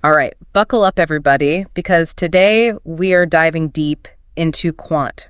All right, buckle up, everybody, because today we are diving deep into Quant,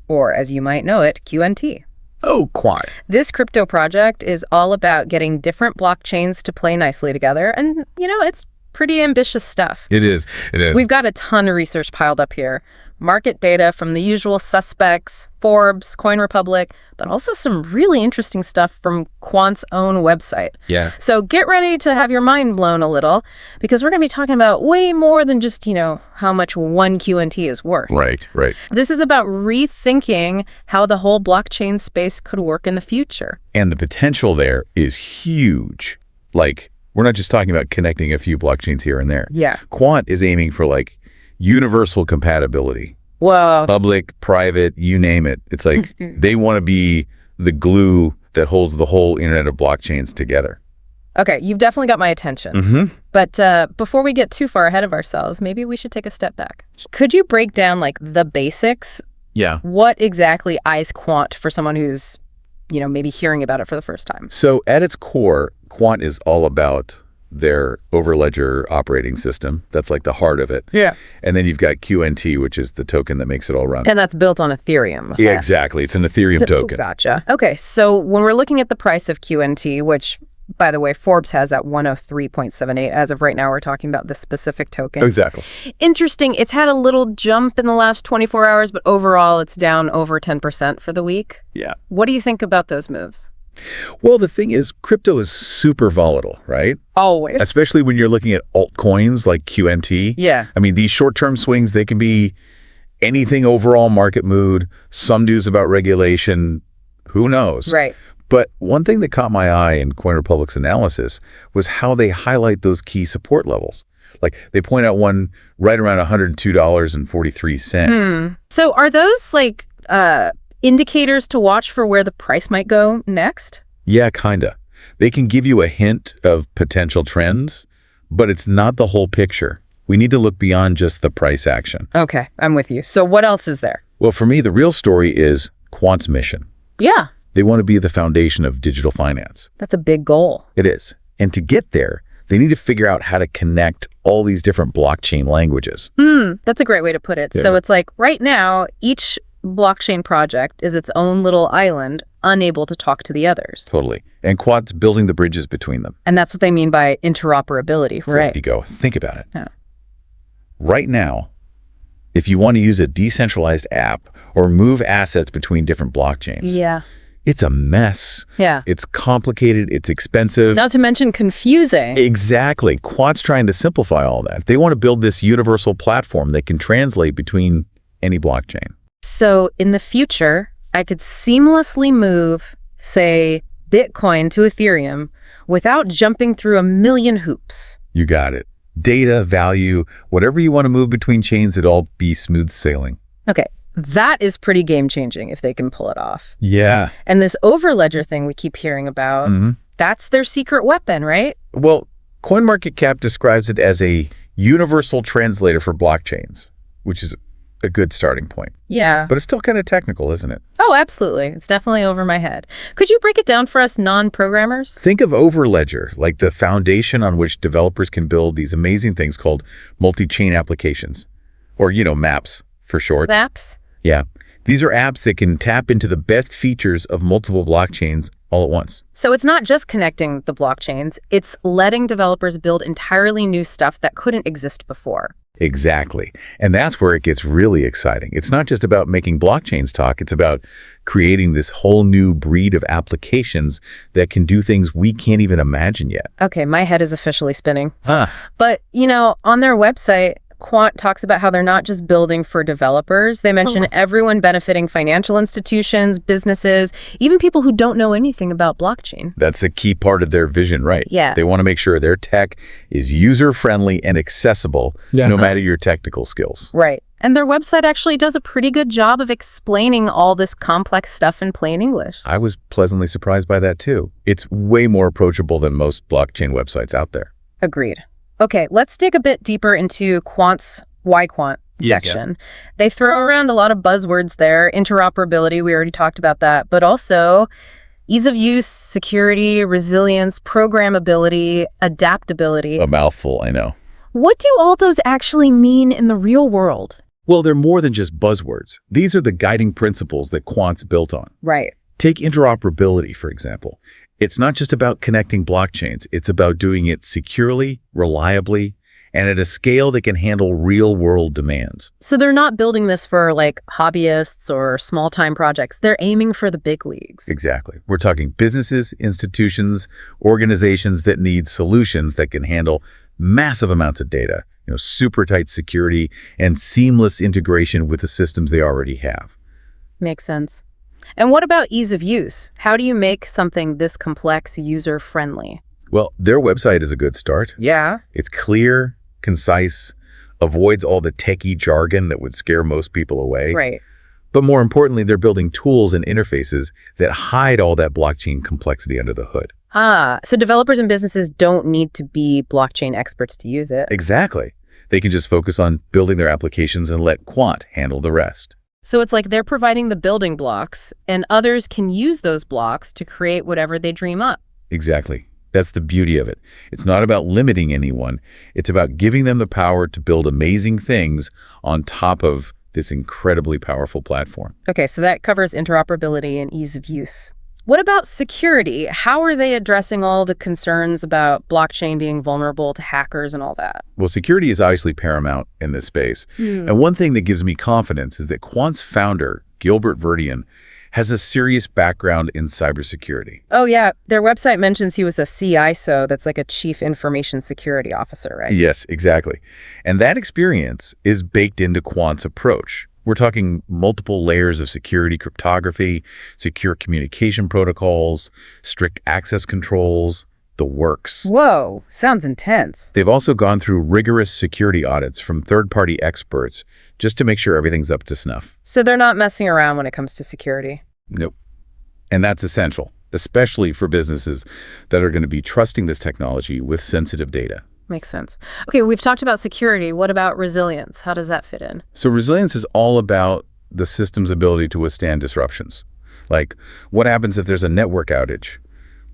or as you might know it, QNT. Oh, Quant. This crypto project is all about getting different blockchains to play nicely together, and, it's pretty ambitious stuff. It is. We've got a ton of research piled up here. Market data from the usual suspects, Forbes, CoinRepublic, but also some really interesting stuff from Quant's own website. Yeah. So get ready to have your mind blown a little, because we're going to be talking about way more than just, how much one QNT is worth. Right. This is about rethinking how the whole blockchain space could work in the future. And the potential there is huge. We're not just talking about connecting a few blockchains here and there. Yeah. Quant is aiming for universal compatibility. Whoa. Public, private, you name it. It's they want to be the glue that holds the whole internet of blockchains together. Okay, you've definitely got my attention. Mm-hmm. But before we get too far ahead of ourselves, maybe we should take a step back. Could you break down the basics? Yeah. What exactly is Quant for someone who's, maybe hearing about it for the first time? So at its core, Quant is all about their Overledger operating system. That's the heart of it. Yeah. And then you've got QNT, which is the token that makes it all run. And that's built on Ethereum. Yeah, exactly. It's an Ethereum token. Gotcha. Okay, so when we're looking at the price of QNT, which, by the way, Forbes has at 103.78. As of right now, we're talking about this specific token. Exactly. Interesting. It's had a little jump in the last 24 hours, but overall, it's down over 10% for the week. Yeah. What do you think about those moves? Well, the thing is, crypto is super volatile, right? Always. Especially when you're looking at altcoins like QNT. Yeah. I mean, these short-term swings, they can be anything overall market mood, some news about regulation, who knows? Right. But one thing that caught my eye in CoinRepublic's analysis was how they highlight those key support levels. They point out one right around $102.43. So are those indicators to watch for where the price might go next? Yeah, kinda. They can give you a hint of potential trends, but it's not the whole picture. We need to look beyond just the price action. Okay, I'm with you. So what else is there? Well, for me, the real story is Quant's mission. Yeah. They want to be the foundation of digital finance. That's a big goal. It is. And to get there, they need to figure out how to connect all these different blockchain languages. That's a great way to put it. Yeah. So it's right now, each blockchain project is its own little island, unable to talk to the others. Totally. And Quant's building the bridges between them. And that's what they mean by interoperability, right? There you go. Think about it. Yeah. Right now, if you want to use a decentralized app or move assets between different blockchains, Yeah. it's a mess. Yeah. It's complicated. It's expensive. Not to mention confusing. Exactly. Quant's trying to simplify all that. They want to build this universal platform that can translate between any blockchain. So in the future, I could seamlessly move, say, Bitcoin to Ethereum without jumping through a million hoops. You got it. Data, value, whatever you want to move between chains, it'll all be smooth sailing. Okay, that is pretty game-changing if they can pull it off. Yeah. And this Overledger thing we keep hearing about, that's their secret weapon, right? Well, CoinMarketCap describes it as a universal translator for blockchains, which is a good starting point. Yeah. But it's still kind of technical, isn't it? Oh, absolutely. It's definitely over my head. Could you break it down for us non-programmers? Think of Overledger, like the foundation on which developers can build these amazing things called multi-chain applications, or, maps for short. Maps? Yeah. These are apps that can tap into the best features of multiple blockchains all at once. So it's not just connecting the blockchains, it's letting developers build entirely new stuff that couldn't exist before. Exactly. And that's where it gets really exciting. It's not just about making blockchains talk. It's about creating this whole new breed of applications that can do things we can't even imagine yet. Okay, my head is officially spinning. Huh. But, on their website, Quant talks about how they're not just building for developers. They mention everyone benefiting: financial institutions, businesses, even people who don't know anything about blockchain. That's a key part of their vision, right? Yeah. They want to make sure their tech is user-friendly and accessible, no matter your technical skills. Right. And their website actually does a pretty good job of explaining all this complex stuff in plain English. I was pleasantly surprised by that, too. It's way more approachable than most blockchain websites out there. Agreed. Okay, let's dig a bit deeper into Quant's Why Quant section. Yeah. They throw around a lot of buzzwords there. Interoperability, we already talked about that, but also ease of use, security, resilience, programmability, adaptability. A mouthful, I know. What do all those actually mean in the real world? Well, they're more than just buzzwords. These are the guiding principles that Quant's built on. Right. Take interoperability, for example. It's not just about connecting blockchains. It's about doing it securely, reliably, and at a scale that can handle real-world demands. So they're not building this for like hobbyists or small-time projects. They're aiming for the big leagues. Exactly. We're talking businesses, institutions, organizations that need solutions that can handle massive amounts of data, super tight security, and seamless integration with the systems they already have. Makes sense. And what about ease of use? How do you make something this complex user-friendly? Well, their website is a good start. Yeah. It's clear, concise, avoids all the techie jargon that would scare most people away. Right. But more importantly, they're building tools and interfaces that hide all that blockchain complexity under the hood. So developers and businesses don't need to be blockchain experts to use it. Exactly. They can just focus on building their applications and let Quant handle the rest. So it's like they're providing the building blocks, and others can use those blocks to create whatever they dream up. Exactly. That's the beauty of it. It's not about limiting anyone. It's about giving them the power to build amazing things on top of this incredibly powerful platform. Okay, so that covers interoperability and ease of use. What about security? How are they addressing all the concerns about blockchain being vulnerable to hackers and all that? Well, security is obviously paramount in this space. And one thing that gives me confidence is that Quant's founder, Gilbert Verdian, has a serious background in cybersecurity. Oh, yeah. Their website mentions he was a CISO, that's like a Chief Information Security Officer, right? Yes, exactly. And that experience is baked into Quant's approach. We're talking multiple layers of security cryptography, secure communication protocols, strict access controls, the works. Whoa, sounds intense. They've also gone through rigorous security audits from third-party experts just to make sure everything's up to snuff. So they're not messing around when it comes to security? Nope. And that's essential, especially for businesses that are going to be trusting this technology with sensitive data. Makes sense. Okay, we've talked about security. What about resilience? How does that fit in? So resilience is all about the system's ability to withstand disruptions. Like, what happens if there's a network outage?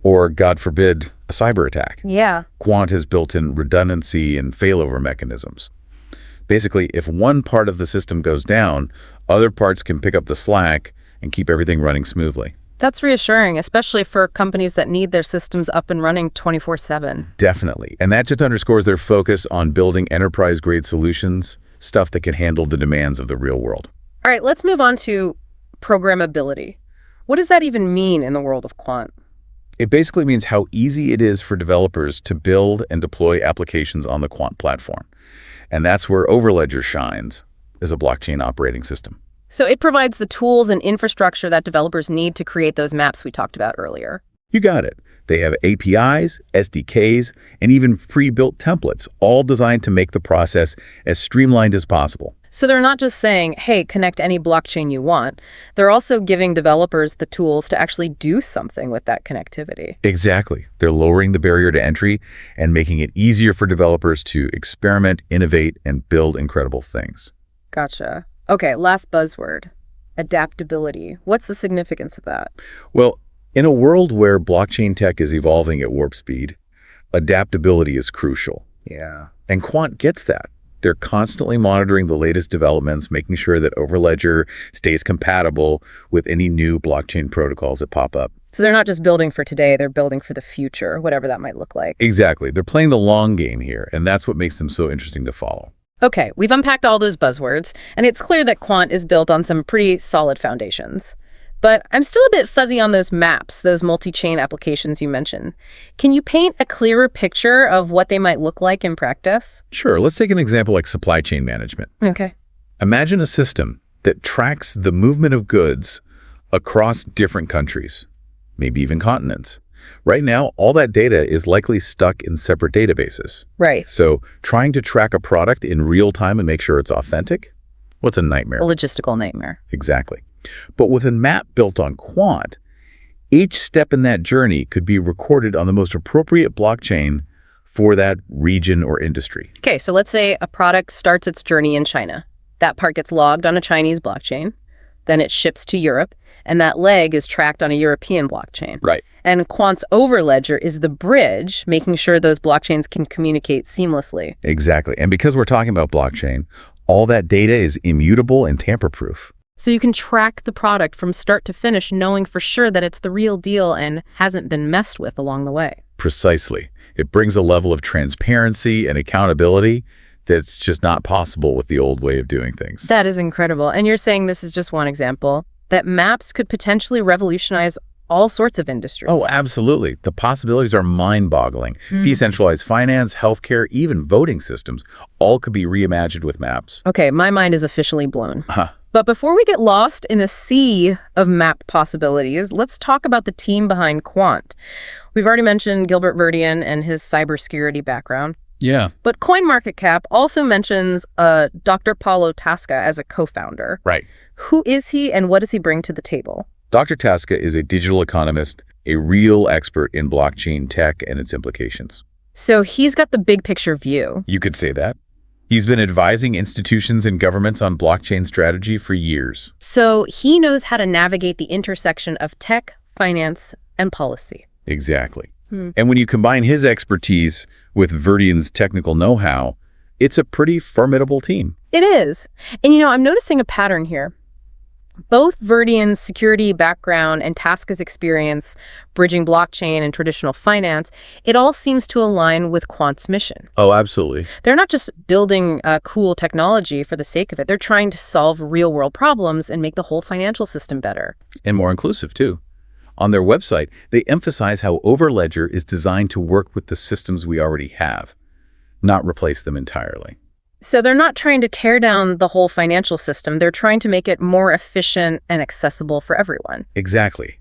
Or, God forbid, a cyber attack? Yeah. Quant has built in redundancy and failover mechanisms. Basically, if one part of the system goes down, other parts can pick up the slack and keep everything running smoothly. That's reassuring, especially for companies that need their systems up and running 24/7. Definitely. And that just underscores their focus on building enterprise-grade solutions, stuff that can handle the demands of the real world. All right, let's move on to programmability. What does that even mean in the world of Quant? It basically means how easy it is for developers to build and deploy applications on the Quant platform. And that's where Overledger shines as a blockchain operating system. So it provides the tools and infrastructure that developers need to create those maps we talked about earlier. You got it. They have APIs, SDKs, and even pre-built templates, all designed to make the process as streamlined as possible. So they're not just saying, hey, connect any blockchain you want. They're also giving developers the tools to actually do something with that connectivity. Exactly. They're lowering the barrier to entry and making it easier for developers to experiment, innovate, and build incredible things. Gotcha. Okay, last buzzword, adaptability. What's the significance of that? Well, in a world where blockchain tech is evolving at warp speed, adaptability is crucial. Yeah. And Quant gets that. They're constantly monitoring the latest developments, making sure that Overledger stays compatible with any new blockchain protocols that pop up. So they're not just building for today, they're building for the future, whatever that might look like. Exactly. They're playing the long game here, and that's what makes them so interesting to follow. Okay, we've unpacked all those buzzwords, and it's clear that Quant is built on some pretty solid foundations. But I'm still a bit fuzzy on those maps, those multi-chain applications you mentioned. Can you paint a clearer picture of what they might look like in practice? Sure, let's take an example like supply chain management. Okay. Imagine a system that tracks the movement of goods across different countries, maybe even continents. Right now, all that data is likely stuck in separate databases. Right. So trying to track a product in real time and make sure it's authentic, what's a nightmare? A logistical nightmare. Exactly. But with a map built on Quant, each step in that journey could be recorded on the most appropriate blockchain for that region or industry. Okay, so let's say a product starts its journey in China. That part gets logged on a Chinese blockchain. then it ships to Europe, and that leg is tracked on a European blockchain. Right. And Quant's Overledger is the bridge, making sure those blockchains can communicate seamlessly. Exactly. And because we're talking about blockchain, all that data is immutable and tamper-proof. So you can track the product from start to finish, knowing for sure that it's the real deal and hasn't been messed with along the way. Precisely. It brings a level of transparency and accountability that's just not possible with the old way of doing things. That is incredible. And you're saying this is just one example, that maps could potentially revolutionize all sorts of industries. Oh, absolutely. The possibilities are mind-boggling. Decentralized finance, healthcare, even voting systems, all could be reimagined with maps. Okay, my mind is officially blown. Huh. But before we get lost in a sea of mapped possibilities, let's talk about the team behind Quant. We've already mentioned Gilbert Verdian and his cybersecurity background. Yeah. But CoinMarketCap also mentions Dr. Paulo Tasca as a co-founder. Right. Who is he and what does he bring to the table? Dr. Tasca is a digital economist, a real expert in blockchain tech and its implications. So he's got the big picture view. You could say that. He's been advising institutions and governments on blockchain strategy for years. So he knows how to navigate the intersection of tech, finance, and policy. Exactly. And when you combine his expertise with Verdian's technical know-how, it's a pretty formidable team. It is. And I'm noticing a pattern here. Both Verdian's security background and Tasca's experience bridging blockchain and traditional finance, it all seems to align with Quant's mission. Oh, absolutely. They're not just building cool technology for the sake of it. They're trying to solve real-world problems and make the whole financial system better. And more inclusive, too. On their website, they emphasize how Overledger is designed to work with the systems we already have, not replace them entirely. So they're not trying to tear down the whole financial system. They're trying to make it more efficient and accessible for everyone. Exactly.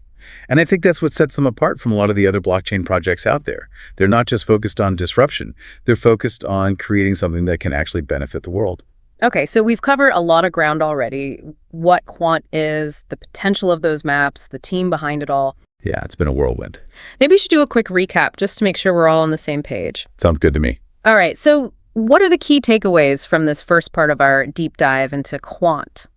And I think that's what sets them apart from a lot of the other blockchain projects out there. They're not just focused on disruption. They're focused on creating something that can actually benefit the world. Okay, so we've covered a lot of ground already. What Quant is, the potential of those maps, the team behind it all. Yeah, it's been a whirlwind. Maybe we should do a quick recap just to make sure we're all on the same page. Sounds good to me. All right, so what are the key takeaways from this first part of our deep dive into Quant?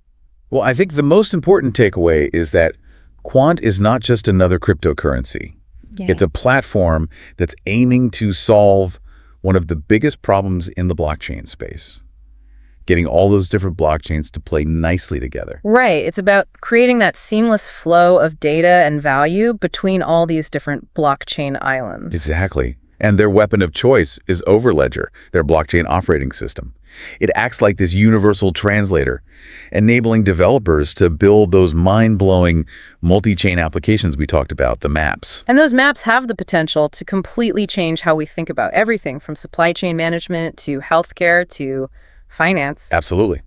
Well, I think the most important takeaway is that Quant is not just another cryptocurrency. Yay. It's a platform that's aiming to solve one of the biggest problems in the blockchain space. Getting all those different blockchains to play nicely together. Right. It's about creating that seamless flow of data and value between all these different blockchain islands. Exactly. And their weapon of choice is Overledger, their blockchain operating system. It acts like this universal translator, enabling developers to build those mind-blowing multi-chain applications we talked about, the maps. And those maps have the potential to completely change how we think about everything from supply chain management to healthcare to finance. Absolutely.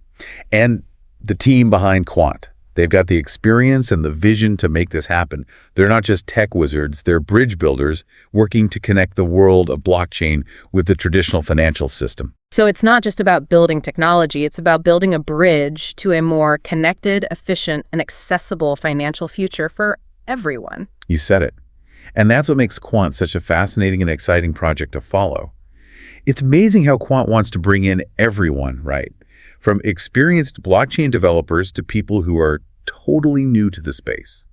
And the team behind Quant, they've got the experience and the vision to make this happen. They're not just tech wizards, they're bridge builders working to connect the world of blockchain with the traditional financial system. So it's not just about building technology, it's about building a bridge to a more connected, efficient, and accessible financial future for everyone. You said it. And that's what makes Quant such a fascinating and exciting project to follow. It's amazing how Quant wants to bring in everyone, right? From experienced blockchain developers to people who are totally new to the space.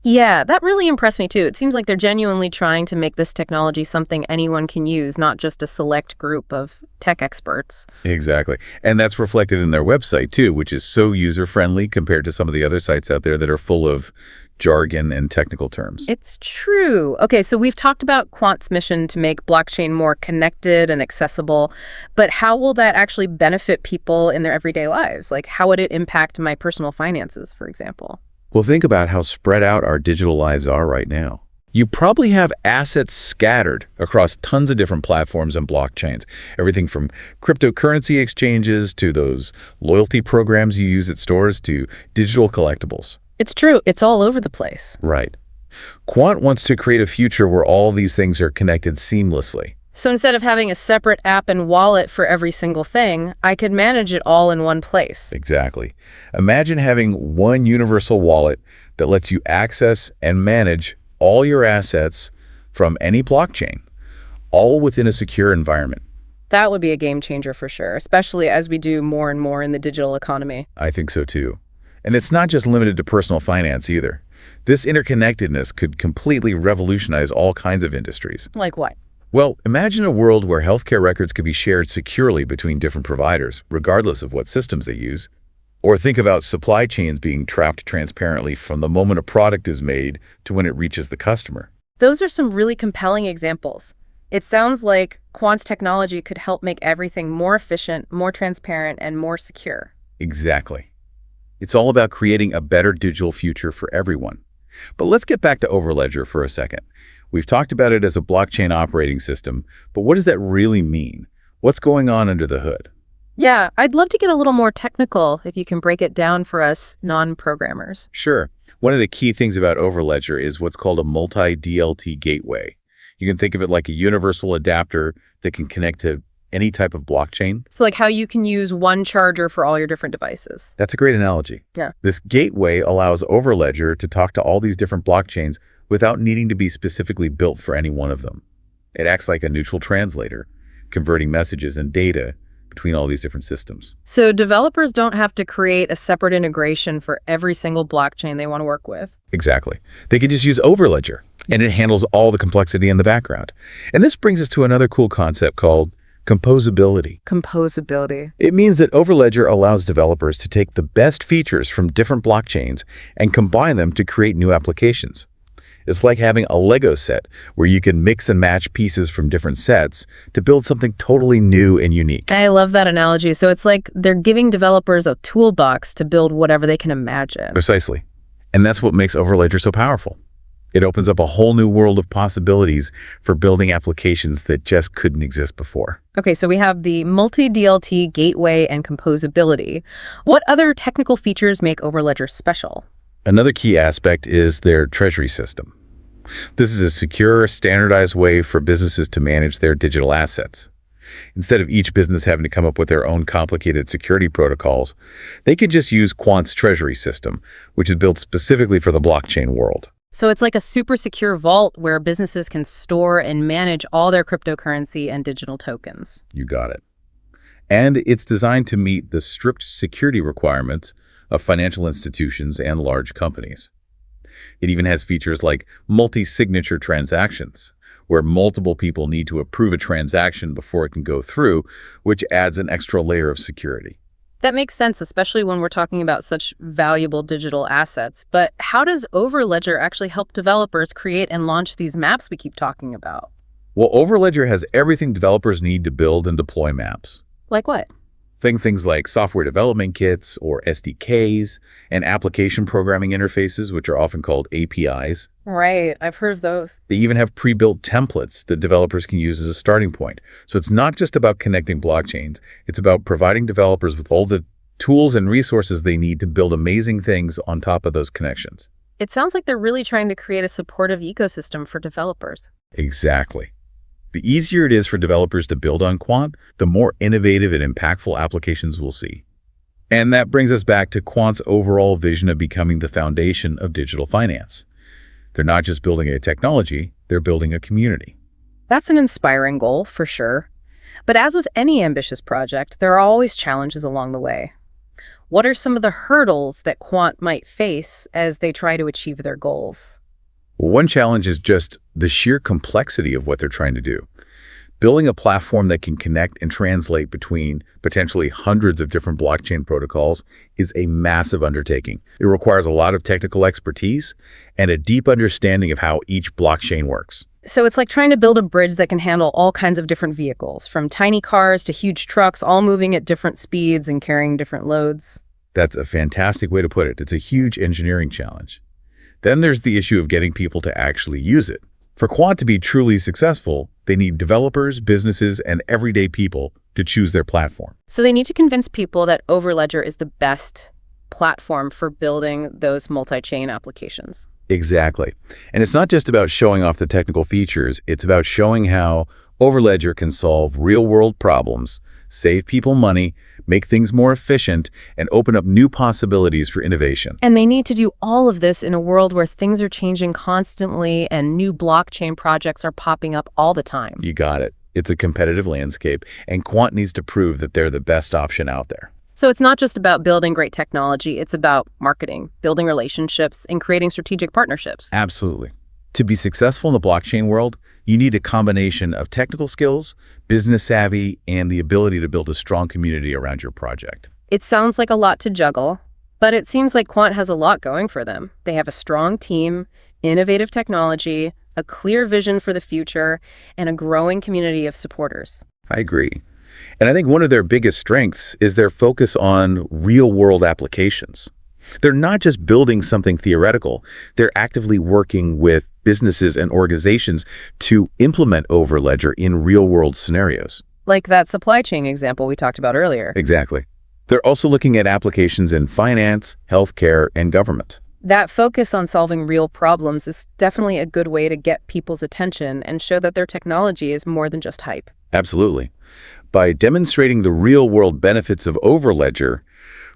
Yeah, that really impressed me too. It seems like they're genuinely trying to make this technology something anyone can use, not just a select group of tech experts. Exactly. And that's reflected in their website too, which is so user-friendly compared to some of the other sites out there that are full of jargon and technical terms. It's true. Okay, so we've talked about Quant's mission to make blockchain more connected and accessible, but how will that actually benefit people in their everyday lives? Like, how would it impact my personal finances, for example? Well, think about how spread out our digital lives are right now. You probably have assets scattered across tons of different platforms and blockchains. Everything from cryptocurrency exchanges to those loyalty programs you use at stores to digital collectibles. It's true. It's all over the place. Right. Quant wants to create a future where all these things are connected seamlessly. So instead of having a separate app and wallet for every single thing, I could manage it all in one place. Exactly. Imagine having one universal wallet that lets you access and manage all your assets from any blockchain, all within a secure environment. That would be a game changer for sure, especially as we do more and more in the digital economy. I think so too. And it's not just limited to personal finance either. This interconnectedness could completely revolutionize all kinds of industries. Like what? Well, imagine a world where healthcare records could be shared securely between different providers, regardless of what systems they use. Or think about supply chains being tracked transparently from the moment a product is made to when it reaches the customer. Those are some really compelling examples. It sounds like Quant's technology could help make everything more efficient, more transparent, and more secure. Exactly. It's all about creating a better digital future for everyone. But let's get back to Overledger for a second. We've talked about it as a blockchain operating system, but what does that really mean? What's going on under the hood? Yeah, I'd love to get a little more technical if you can break it down for us non-programmers. Sure. One of the key things about Overledger is what's called a multi-DLT gateway. You can think of it like a universal adapter that can connect to any type of blockchain. So like how you can use one charger for all your different devices. That's a great analogy. Yeah. This gateway allows Overledger to talk to all these different blockchains without needing to be specifically built for any one of them. It acts like a neutral translator, converting messages and data between all these different systems. So developers don't have to create a separate integration for every single blockchain they want to work with. Exactly. They can just use Overledger, and it handles all the complexity in the background. And this brings us to another cool concept called composability. Composability. It means that Overledger allows developers to take the best features from different blockchains and combine them to create new applications. It's like having a Lego set where you can mix and match pieces from different sets to build something totally new and unique. I love that analogy. So it's like they're giving developers a toolbox to build whatever they can imagine. Precisely. And that's what makes Overledger so powerful. It opens up a whole new world of possibilities for building applications that just couldn't exist before. Okay, so we have the multi-DLT gateway and composability. What other technical features make Overledger special? Another key aspect is their treasury system. This is a secure, standardized way for businesses to manage their digital assets. Instead of each business having to come up with their own complicated security protocols, they could just use Quant's treasury system, which is built specifically for the blockchain world. So it's like a super secure vault where businesses can store and manage all their cryptocurrency and digital tokens. You got it. And it's designed to meet the strict security requirements of financial institutions and large companies. It even has features like multi-signature transactions, where multiple people need to approve a transaction before it can go through, which adds an extra layer of security. That makes sense, especially when we're talking about such valuable digital assets. But how does Overledger actually help developers create and launch these maps we keep talking about? Well, Overledger has everything developers need to build and deploy maps. Like what? Things like software development kits or SDKs and application programming interfaces, which are often called APIs. Right, I've heard of those. They even have pre-built templates that developers can use as a starting point. So it's not just about connecting blockchains. It's about providing developers with all the tools and resources they need to build amazing things on top of those connections. It sounds like they're really trying to create a supportive ecosystem for developers. Exactly. The easier it is for developers to build on Quant, the more innovative and impactful applications we'll see. And that brings us back to Quant's overall vision of becoming the foundation of digital finance. They're not just building a technology, they're building a community. That's an inspiring goal, for sure. But as with any ambitious project, there are always challenges along the way. What are some of the hurdles that Quant might face as they try to achieve their goals? Well, one challenge is just the sheer complexity of what they're trying to do. Building a platform that can connect and translate between potentially hundreds of different blockchain protocols is a massive undertaking. It requires a lot of technical expertise and a deep understanding of how each blockchain works. So it's like trying to build a bridge that can handle all kinds of different vehicles, from tiny cars to huge trucks, all moving at different speeds and carrying different loads. That's a fantastic way to put it. It's a huge engineering challenge. Then there's the issue of getting people to actually use it. For Quant to be truly successful, they need developers, businesses, and everyday people to choose their platform. So they need to convince people that Overledger is the best platform for building those multi-chain applications. Exactly. And it's not just about showing off the technical features, it's about showing how Overledger can solve real-world problems, save people money, make things more efficient, and open up new possibilities for innovation. And they need to do all of this in a world where things are changing constantly and new blockchain projects are popping up all the time. You got it. It's a competitive landscape, and Quant needs to prove that they're the best option out there. So it's not just about building great technology, it's about marketing, building relationships, and creating strategic partnerships. Absolutely. To be successful in the blockchain world, you need a combination of technical skills, business savvy, and the ability to build a strong community around your project. It sounds like a lot to juggle, but it seems like Quant has a lot going for them. They have a strong team, innovative technology, a clear vision for the future, and a growing community of supporters. I agree. And I think one of their biggest strengths is their focus on real-world applications. They're not just building something theoretical, they're actively working with businesses and organizations to implement Overledger in real-world scenarios. Like that supply chain example we talked about earlier. Exactly. They're also looking at applications in finance, healthcare, and government. That focus on solving real problems is definitely a good way to get people's attention and show that their technology is more than just hype. Absolutely. By demonstrating the real-world benefits of Overledger,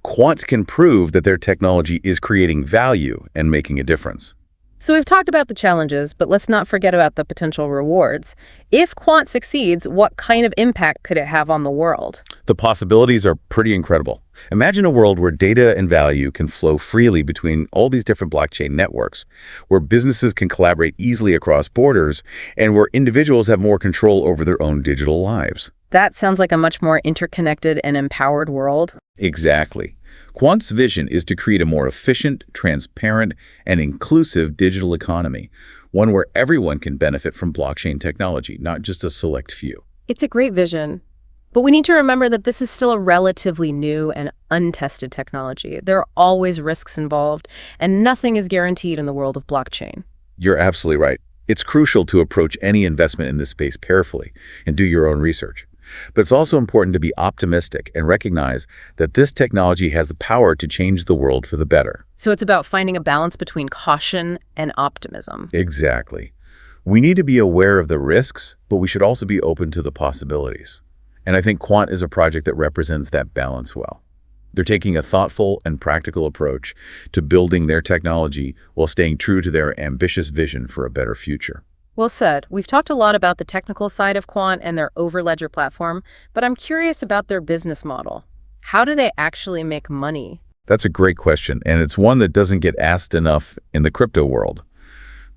Quant can prove that their technology is creating value and making a difference. So we've talked about the challenges, but let's not forget about the potential rewards. If Quant succeeds, what kind of impact could it have on the world? The possibilities are pretty incredible. Imagine a world where data and value can flow freely between all these different blockchain networks, where businesses can collaborate easily across borders, and where individuals have more control over their own digital lives. That sounds like a much more interconnected and empowered world. Exactly. Quant's vision is to create a more efficient, transparent, and inclusive digital economy, one where everyone can benefit from blockchain technology, not just a select few. It's a great vision, but we need to remember that this is still a relatively new and untested technology. There are always risks involved, and nothing is guaranteed in the world of blockchain. You're absolutely right. It's crucial to approach any investment in this space carefully and do your own research. But it's also important to be optimistic and recognize that this technology has the power to change the world for the better. So it's about finding a balance between caution and optimism. Exactly. We need to be aware of the risks, but we should also be open to the possibilities. And I think Quant is a project that represents that balance well. They're taking a thoughtful and practical approach to building their technology while staying true to their ambitious vision for a better future. Well said. We've talked a lot about the technical side of Quant and their Overledger platform, but I'm curious about their business model. How do they actually make money? That's a great question, and it's one that doesn't get asked enough in the crypto world.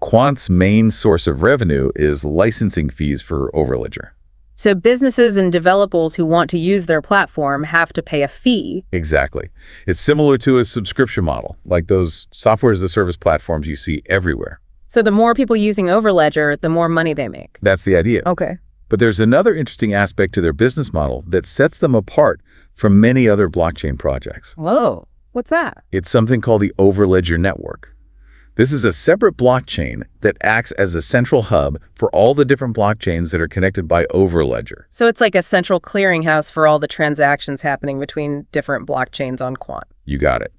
Quant's main source of revenue is licensing fees for Overledger. So businesses and developers who want to use their platform have to pay a fee. Exactly. It's similar to a subscription model, like those software as a service platforms you see everywhere. So the more people using Overledger, the more money they make. That's the idea. Okay. But there's another interesting aspect to their business model that sets them apart from many other blockchain projects. Whoa, what's that? It's something called the Overledger network. This is a separate blockchain that acts as a central hub for all the different blockchains that are connected by Overledger. So it's like a central clearinghouse for all the transactions happening between different blockchains on Quant. You got it.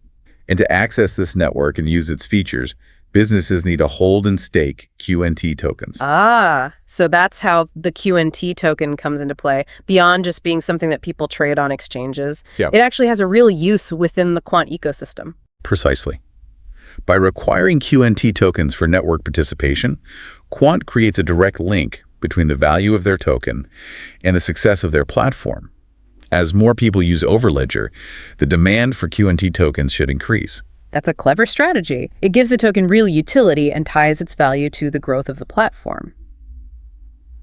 And to access this network and use its features, businesses need to hold and stake QNT tokens. Ah, so that's how the QNT token comes into play, beyond just being something that people trade on exchanges. Yeah. It actually has a real use within the Quant ecosystem. Precisely. By requiring QNT tokens for network participation, Quant creates a direct link between the value of their token and the success of their platform. As more people use Overledger, the demand for QNT tokens should increase. That's a clever strategy. It gives the token real utility and ties its value to the growth of the platform.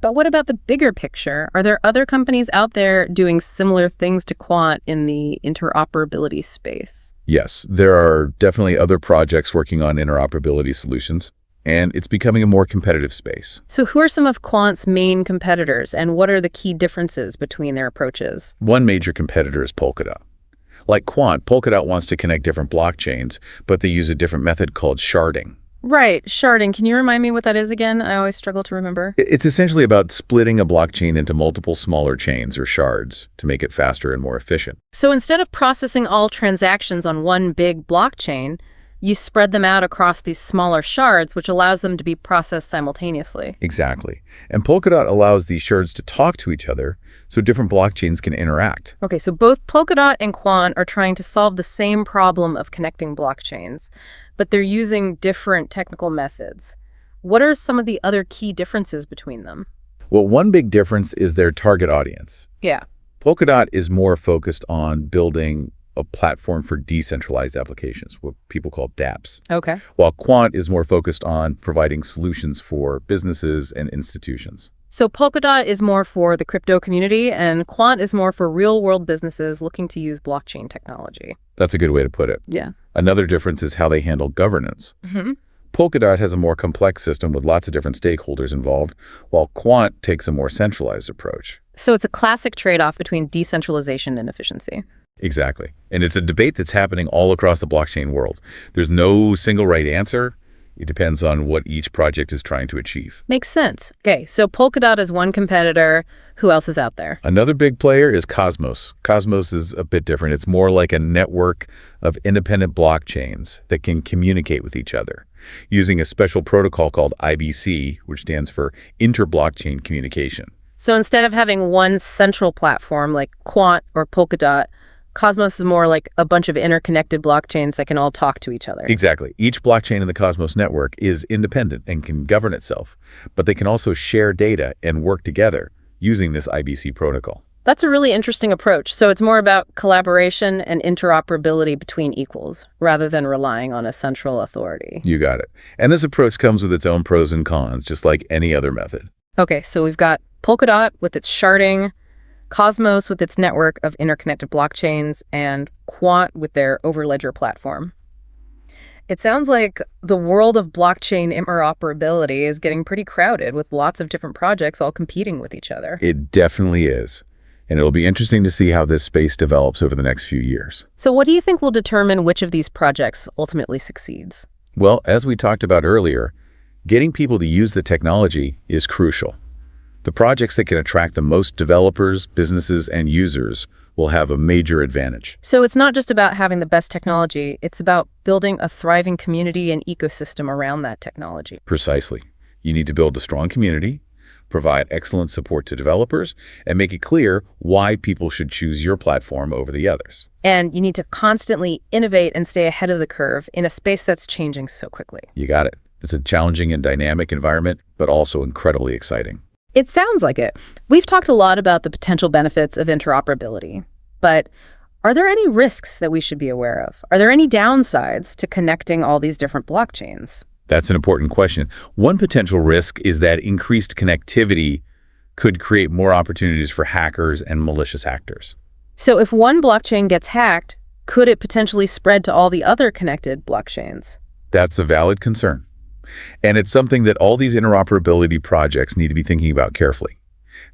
But what about the bigger picture? Are there other companies out there doing similar things to Quant in the interoperability space? Yes, there are definitely other projects working on interoperability solutions, and it's becoming a more competitive space. So who are some of Quant's main competitors, and what are the key differences between their approaches? One major competitor is Polkadot. Like Quant, Polkadot wants to connect different blockchains, but they use a different method called sharding. Right, sharding. Can you remind me what that is again? I always struggle to remember. It's essentially about splitting a blockchain into multiple smaller chains or shards to make it faster and more efficient. So instead of processing all transactions on one big blockchain, you spread them out across these smaller shards, which allows them to be processed simultaneously. Exactly. And Polkadot allows these shards to talk to each other so different blockchains can interact. Okay, so both Polkadot and Quant are trying to solve the same problem of connecting blockchains, but they're using different technical methods. What are some of the other key differences between them? Well, one big difference is their target audience. Yeah. Polkadot is more focused on building a platform for decentralized applications, what people call dApps, Okay. while Quant is more focused on providing solutions for businesses and institutions. So Polkadot is more for the crypto community, and Quant is more for real-world businesses looking to use blockchain technology. That's a good way to put it. Yeah. Another difference is how they handle governance. Polkadot has a more complex system with lots of different stakeholders involved, while Quant takes a more centralized approach. So it's a classic trade-off between decentralization and efficiency. Exactly. And it's a debate that's happening all across the blockchain world. There's no single right answer. It depends on what each project is trying to achieve. Makes sense. Okay, so Polkadot is one competitor. Who else is out there? Another big player is Cosmos. Cosmos is a bit different. It's more like a network of independent blockchains that can communicate with each other using a special protocol called IBC, which stands for Inter-Blockchain Communication. So instead of having one central platform like Quant or Polkadot, Cosmos is more like a bunch of interconnected blockchains that can all talk to each other. Exactly. Each blockchain in the Cosmos network is independent and can govern itself, but they can also share data and work together using this IBC protocol. That's a really interesting approach. So it's more about collaboration and interoperability between equals, rather than relying on a central authority. You got it. And this approach comes with its own pros and cons, just like any other method. Okay, so we've got Polkadot with its sharding, Cosmos with its network of interconnected blockchains, and Quant with their Overledger platform. It sounds like the world of blockchain interoperability is getting pretty crowded with lots of different projects all competing with each other. It definitely is. And it'll be interesting to see how this space develops over the next few years. So what do you think will determine which of these projects ultimately succeeds? Well, as we talked about earlier, getting people to use the technology is crucial. The projects that can attract the most developers, businesses, and users will have a major advantage. So it's not just about having the best technology, it's about building a thriving community and ecosystem around that technology. Precisely. You need to build a strong community, provide excellent support to developers, and make it clear why people should choose your platform over the others. And you need to constantly innovate and stay ahead of the curve in a space that's changing so quickly. You got it. It's a challenging and dynamic environment, but also incredibly exciting. It sounds like it. We've talked a lot about the potential benefits of interoperability, but are there any risks that we should be aware of? Are there any downsides to connecting all these different blockchains? That's an important question. One potential risk is that increased connectivity could create more opportunities for hackers and malicious actors. So if one blockchain gets hacked, could it potentially spread to all the other connected blockchains? That's a valid concern. And it's something that all these interoperability projects need to be thinking about carefully.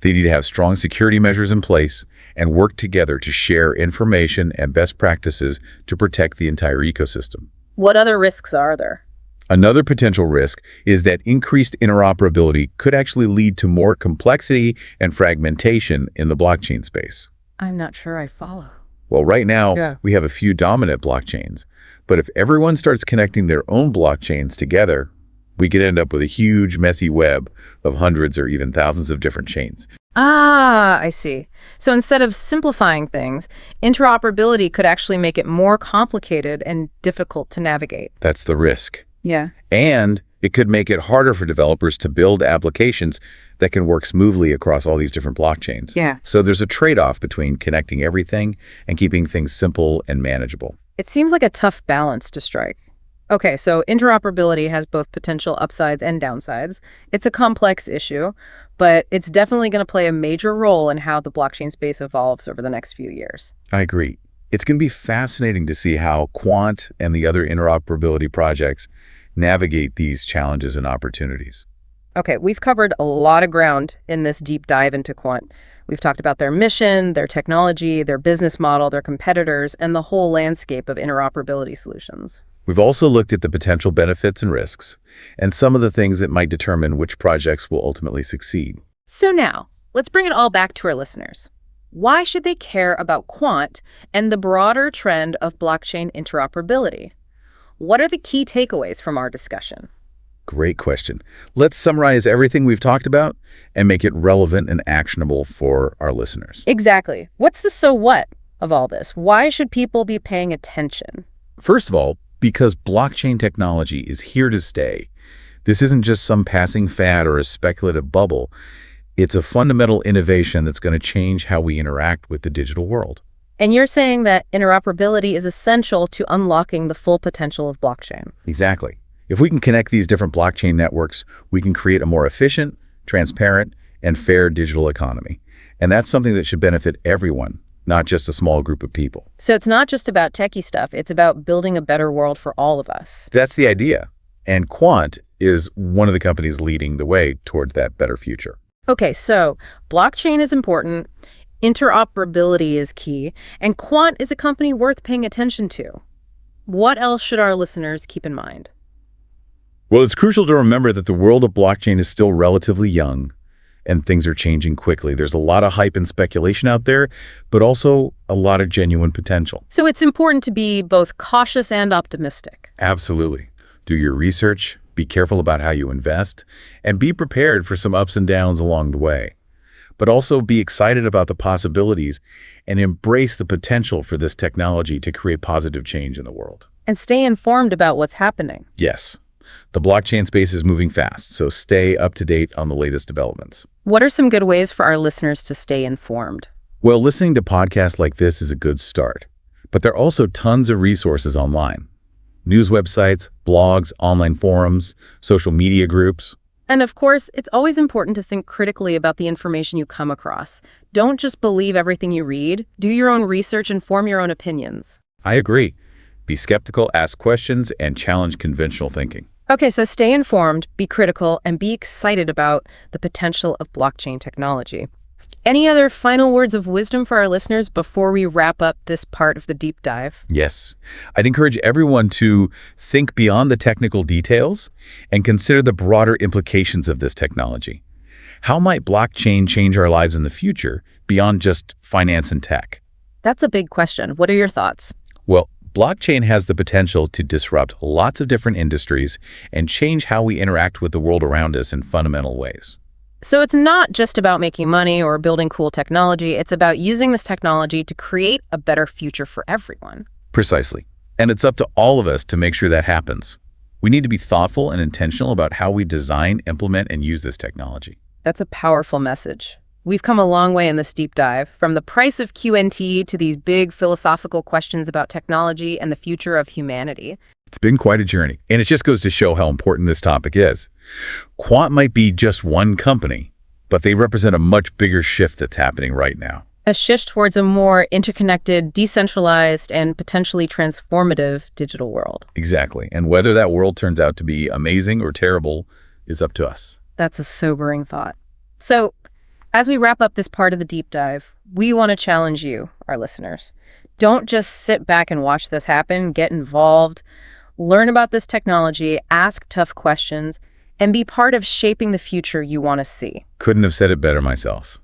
They need to have strong security measures in place and work together to share information and best practices to protect the entire ecosystem. What other risks are there? Another potential risk is that increased interoperability could actually lead to more complexity and fragmentation in the blockchain space. I'm not sure I follow. Well, right now, we have a few dominant blockchains, but if everyone starts connecting their own blockchains together, we could end up with a huge, messy web of hundreds or even thousands of different chains. Ah, I see. So instead of simplifying things, interoperability could actually make it more complicated and difficult to navigate. That's the risk. Yeah. And it could make it harder for developers to build applications that can work smoothly across all these different blockchains. Yeah. So there's a trade-off between connecting everything and keeping things simple and manageable. It seems like a tough balance to strike. Okay, so interoperability has both potential upsides and downsides. It's a complex issue, but it's definitely going to play a major role in how the blockchain space evolves over the next few years. I agree. It's going to be fascinating to see how Quant and the other interoperability projects navigate these challenges and opportunities. Okay, we've covered a lot of ground in this deep dive into Quant. We've talked about their mission, their technology, their business model, their competitors, and the whole landscape of interoperability solutions. We've also looked at the potential benefits and risks, and some of the things that might determine which projects will ultimately succeed. So now, let's bring it all back to our listeners. Why should they care about Quant and the broader trend of blockchain interoperability? What are the key takeaways from our discussion? Great question. Let's summarize everything we've talked about and make it relevant and actionable for our listeners. Exactly. What's the so what of all this? Why should people be paying attention? First of all, because blockchain technology is here to stay. This isn't just some passing fad or a speculative bubble. It's a fundamental innovation that's going to change how we interact with the digital world. And you're saying that interoperability is essential to unlocking the full potential of blockchain. Exactly. If we can connect these different blockchain networks, we can create a more efficient, transparent, and fair digital economy. And that's something that should benefit everyone, not just a small group of people. So it's not just about techie stuff, it's about building a better world for all of us. That's the idea. And Quant is one of the companies leading the way towards that better future. Okay, so blockchain is important, interoperability is key, and Quant is a company worth paying attention to. What else should our listeners keep in mind? Well, it's crucial to remember that the world of blockchain is still relatively young and things are changing quickly. There's a lot of hype and speculation out there, but also a lot of genuine potential. So it's important to be both cautious and optimistic. Absolutely. Do your research, be careful about how you invest, and be prepared for some ups and downs along the way. But also be excited about the possibilities and embrace the potential for this technology to create positive change in the world. And stay informed about what's happening. Yes. The blockchain space is moving fast, so stay up to date on the latest developments. What are some good ways for our listeners to stay informed? Well, listening to podcasts like this is a good start, but there are also tons of resources online. News websites, blogs, online forums, social media groups. And of course, it's always important to think critically about the information you come across. Don't just believe everything you read. Do your own research and form your own opinions. I agree. Be skeptical, ask questions, and challenge conventional thinking. Okay, so stay informed, be critical, and be excited about the potential of blockchain technology. Any other final words of wisdom for our listeners before we wrap up this part of the deep dive? Yes. I'd encourage everyone to think beyond the technical details and consider the broader implications of this technology. How might blockchain change our lives in the future beyond just finance and tech? That's a big question. What are your thoughts? Well, blockchain has the potential to disrupt lots of different industries and change how we interact with the world around us in fundamental ways. So it's not just about making money or building cool technology. It's about using this technology to create a better future for everyone. Precisely. And it's up to all of us to make sure that happens. We need to be thoughtful and intentional about how we design, implement, and use this technology. That's a powerful message. We've come a long way in this deep dive, from the price of QNT to these big philosophical questions about technology and the future of humanity. It's been quite a journey, and it just goes to show how important this topic is. Quant might be just one company, but they represent a much bigger shift that's happening right now. A shift towards a more interconnected, decentralized, and potentially transformative digital world. Exactly, and whether that world turns out to be amazing or terrible is up to us. That's a sobering thought. So, as we wrap up this part of the deep dive, we want to challenge you, our listeners. Don't just sit back and watch this happen. Get involved. Learn about this technology, ask tough questions, and be part of shaping the future you want to see. Couldn't have said it better myself.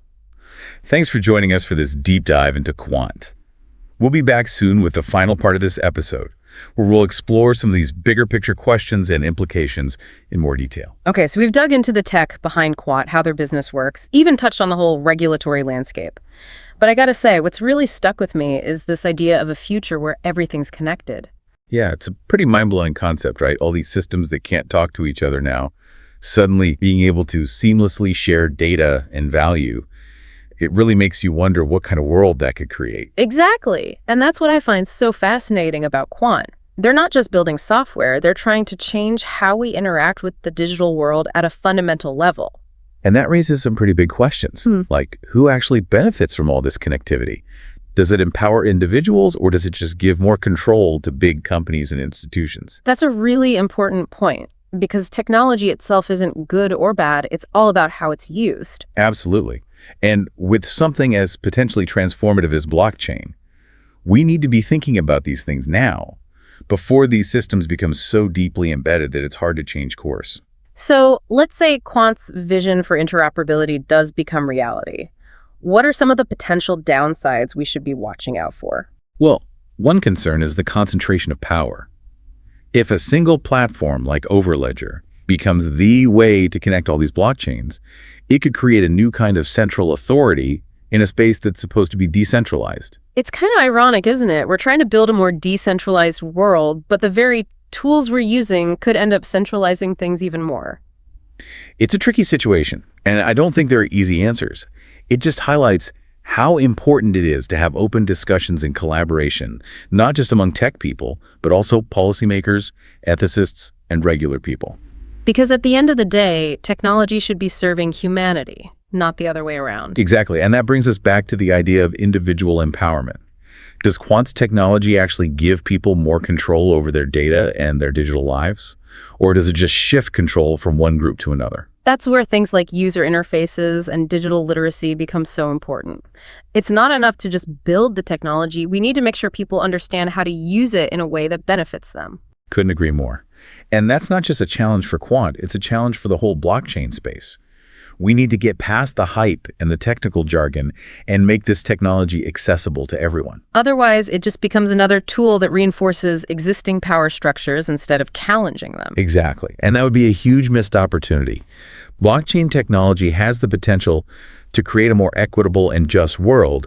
Thanks for joining us for this deep dive into Quant. We'll be back soon with the final part of this episode, where we'll explore some of these bigger picture questions and implications in more detail. Okay, so we've dug into the tech behind Quant, how their business works, even touched on the whole regulatory landscape. But I gotta say, what's really stuck with me is this idea of a future where everything's connected. Yeah, it's a pretty mind-blowing concept, right? All these systems that can't talk to each other now, suddenly being able to seamlessly share data and value. It really makes you wonder what kind of world that could create. Exactly. And that's what I find so fascinating about Quant. They're not just building software, they're trying to change how we interact with the digital world at a fundamental level. And that raises some pretty big questions, like who actually benefits from all this connectivity? Does it empower individuals, or does it just give more control to big companies and institutions? That's a really important point, because technology itself isn't good or bad. It's all about how it's used. Absolutely. And with something as potentially transformative as blockchain, we need to be thinking about these things now, before these systems become so deeply embedded that it's hard to change course. So let's say Quant's vision for interoperability does become reality. What are some of the potential downsides we should be watching out for? Well, one concern is the concentration of power. If a single platform like Overledger becomes the way to connect all these blockchains, it could create a new kind of central authority in a space that's supposed to be decentralized. It's kind of ironic, isn't it? We're trying to build a more decentralized world, but the very tools we're using could end up centralizing things even more. It's a tricky situation, and I don't think there are easy answers. It just highlights how important it is to have open discussions and collaboration, not just among tech people, but also policymakers, ethicists, and regular people. Because at the end of the day, technology should be serving humanity, not the other way around. Exactly, and that brings us back to the idea of individual empowerment. Does Quant's technology actually give people more control over their data and their digital lives? Or does it just shift control from one group to another? That's where things like user interfaces and digital literacy become so important. It's not enough to just build the technology. We need to make sure people understand how to use it in a way that benefits them. Couldn't agree more. And that's not just a challenge for Quant, it's a challenge for the whole blockchain space. We need to get past the hype and the technical jargon and make this technology accessible to everyone. Otherwise, it just becomes another tool that reinforces existing power structures instead of challenging them. Exactly. And that would be a huge missed opportunity. Blockchain technology has the potential to create a more equitable and just world,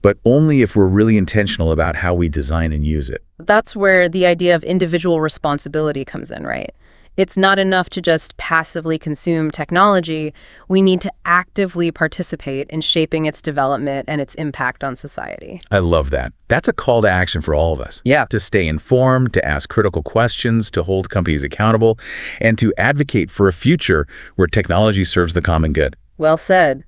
but only if we're really intentional about how we design and use it. That's where the idea of individual responsibility comes in, right? It's not enough to just passively consume technology. We need to actively participate in shaping its development and its impact on society. I love that. That's a call to action for all of us. Yeah. To stay informed, to ask critical questions, to hold companies accountable, and to advocate for a future where technology serves the common good. Well said.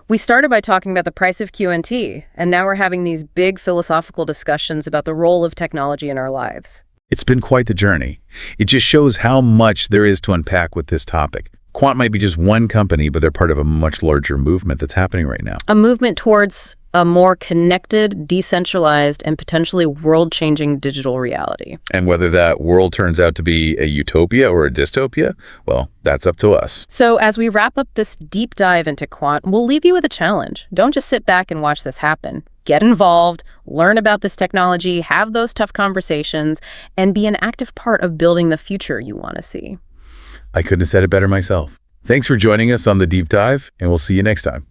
We started by talking about the price of QNT, and now we're having these big philosophical discussions about the role of technology in our lives. It's been quite the journey. It just shows how much there is to unpack with this topic. Quant might be just one company, but they're part of a much larger movement that's happening right now. A movement towards a more connected, decentralized, and potentially world-changing digital reality. And whether that world turns out to be a utopia or a dystopia, well, that's up to us. So as we wrap up this deep dive into Quant, we'll leave you with a challenge. Don't just sit back and watch this happen. Get involved, learn about this technology, have those tough conversations, and be an active part of building the future you want to see. I couldn't have said it better myself. Thanks for joining us on the deep dive, and we'll see you next time.